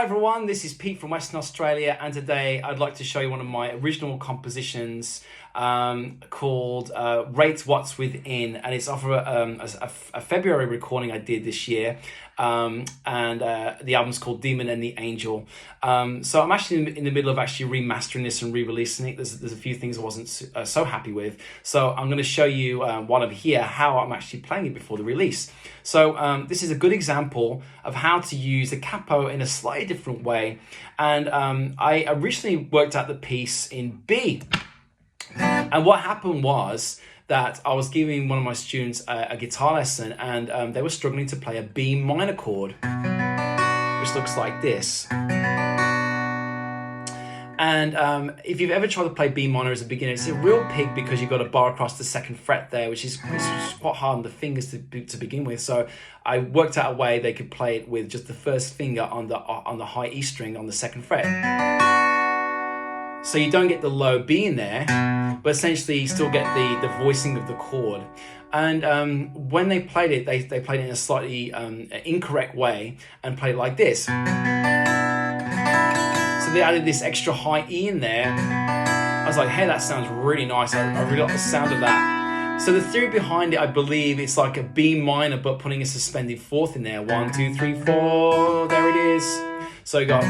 Hi everyone, this is Pete from Western Australia, and today I'd like to show you one of my original compositions called Rate What's Within, and it's off of a February recording I did this year, and the album's called Demon and the Angel. So I'm actually in the middle of actually remastering this and re-releasing it. There's a few things I wasn't so happy with, so I'm going to show you while I'm here how I'm actually playing it before the release. So this is a good example of how to use the capo in a slightly different way, and I originally worked out the piece in B. And what happened was that I was giving one of my students a guitar lesson, and they were struggling to play a B minor chord, which looks like this. And if you've ever tried to play B minor as a beginner, it's a real pig because you've got a bar across the second fret there, which is quite hard on the fingers to begin with. So I worked out a way they could play it with just the first finger on the high E string on the second fret. So you don't get the low B in there, but essentially you still get the voicing of the chord. And when they played it, they played it in a slightly incorrect way and played it like this. So they added this extra high E in there. I was like, hey, that sounds really nice. I really like the sound of that. So the theory behind it, I believe it's like a B minor, but putting a suspended fourth in there. 1, 2, 3, 4, there it is. So you got...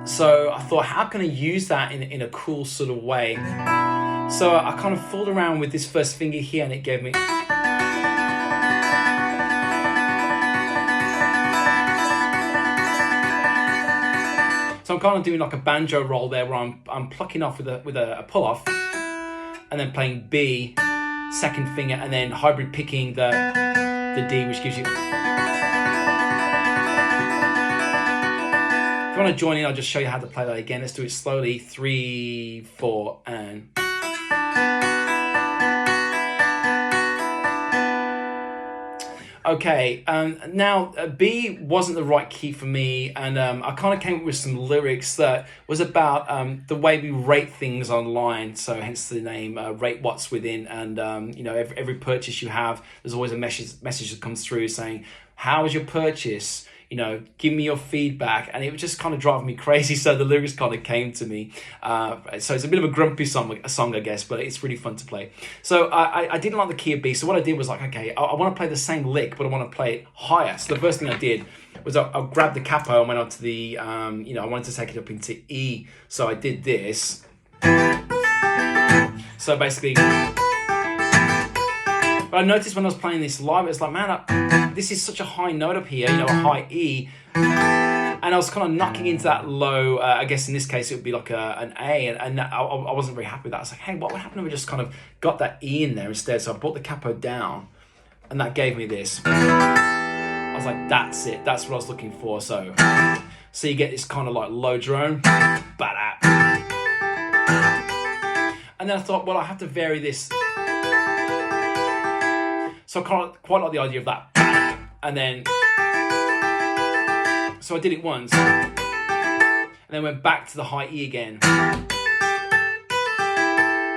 So I thought, how can I use that in a cool sort of way? So I kind of fooled around with this first finger here, and it gave me... So I'm kind of doing like a banjo roll there, where I'm plucking off with a pull off, and then playing B, second finger, and then hybrid picking the D, which gives you... If you want to join in, I'll just show you how to play that again. Let's do it slowly. 3, 4, and... Okay, now B wasn't the right key for me, and I kind of came up with some lyrics that was about the way we rate things online, so hence the name Rate What's Within. And you know, every purchase you have, there's always a message that comes through saying, how was your purchase? You know, give me your feedback. And it was just kind of driving me crazy, so the lyrics kind of came to me. So it's a bit of a grumpy song, I guess, but it's really fun to play. So I didn't like the key of B, so what I did was like, okay, I want to play the same lick, but I want to play it higher. So the first thing I did was I grabbed the capo and went on to the, you know, I wanted to take it up into E. So I did this. So basically... But I noticed when I was playing this live, it's like, man, this is such a high note up here, you know, a high E. And I was kind of knocking into that low, I guess in this case it would be like an A, and I wasn't very happy with that. I was like, hey, what would happen if we just kind of got that E in there instead? So I brought the capo down, and that gave me this. I was like, that's it, that's what I was looking for. So you get this kind of like low drone, ba-da. And then I thought, well, I have to vary this. So I quite like the idea of that. And then, so I did it once, and then went back to the high E again,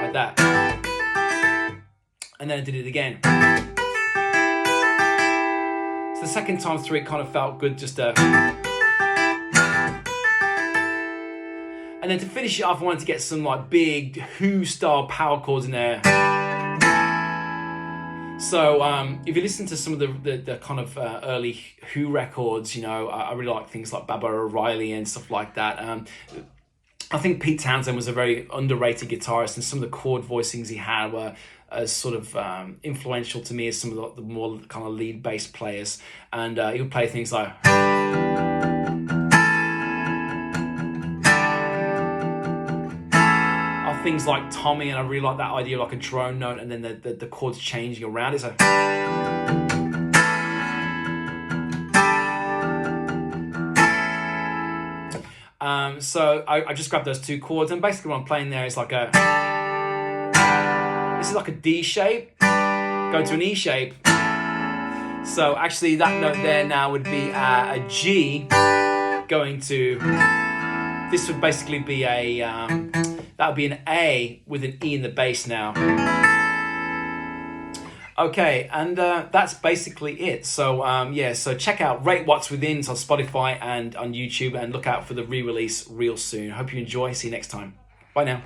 like that. And then I did it again. So the second time through, it kind of felt good just to... And then to finish it off, I wanted to get some like big Who style power chords in there. So if you listen to some of the kind of early Who records, you know, I really like things like Baba O'Reilly and stuff like that. I think Pete Townsend was a very underrated guitarist, and some of the chord voicings he had were as sort of influential to me as some of the more kind of lead bass players. And he would play things like... things like Tommy, and I really like that idea of like a drone note and then the chords changing around it. So so I just grabbed those two chords, and basically what I'm playing there is like this is like a D shape, go to an E shape. So actually that note there now would be a G going to, this would basically be that would be an A with an E in the bass now. Okay, and that's basically it. So yeah, so check out Rate What's Within on Spotify and on YouTube, and look out for the re-release real soon. Hope you enjoy. See you next time. Bye now.